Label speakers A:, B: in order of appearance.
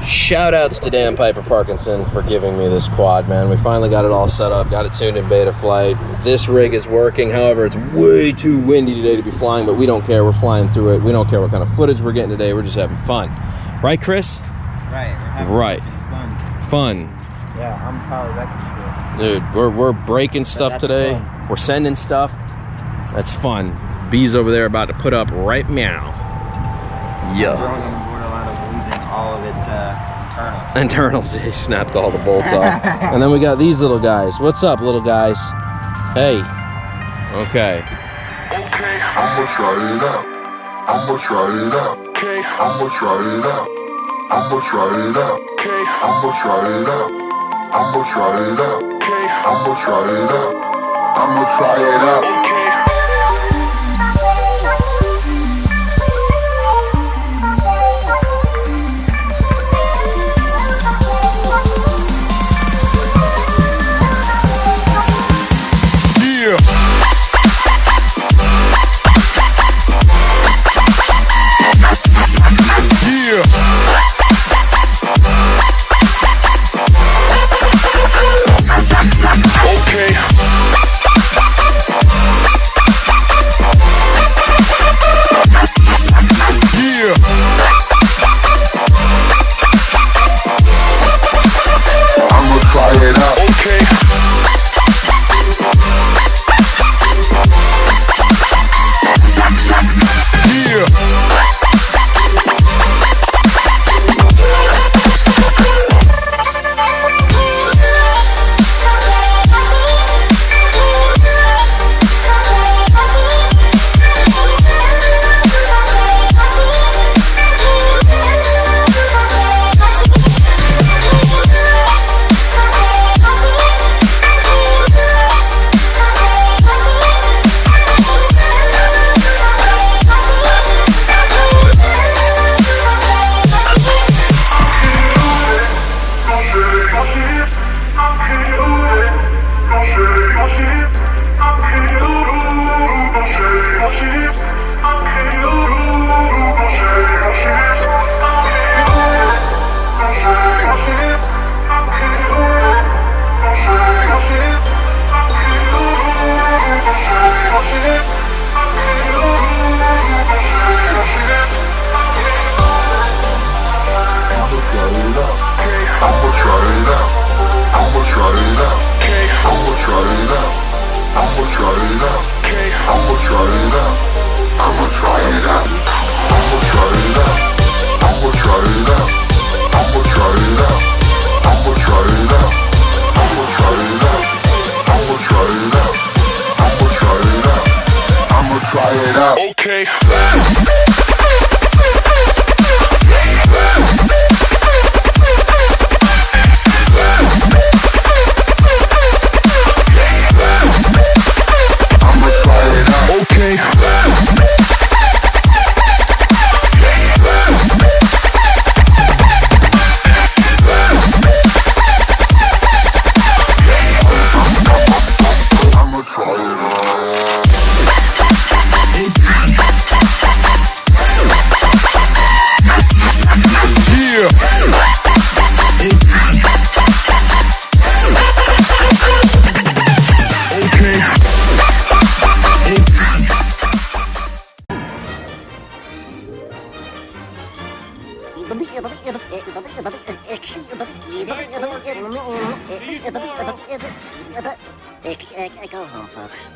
A: Shout outs to Dan Piper Parkinson for giving me this quad, man. We finally got it all set up, got it tuned in beta flight. This rig is working. However, it's way too windy today to be flying, but we don't care. We're flying through it. We don't care what kind of footage we're getting today. We're just having fun. Right, Chris?
B: Right.
A: Right. Fun.
B: Yeah, I'm probably wrecking shit.
A: Dude, we're breaking stuff today.
B: Fun.
A: We're sending stuff. That's fun. Bee's over there about to put up right meow. Yeah.
B: Drone's on the borderline of losing all of its internals.
A: Internals, he snapped all the bolts off. And then we got these little guys. What's up, little guys? Hey. Okay.
C: Okay, I'ma try it out. I'ma try it out. Okay, I'ma try it out. I'ma try it out. Okay, I'ma try it out. I'ma try it out. Okay, I'ma try it out. I'ma try it out. Okay.
D: Go home, folks.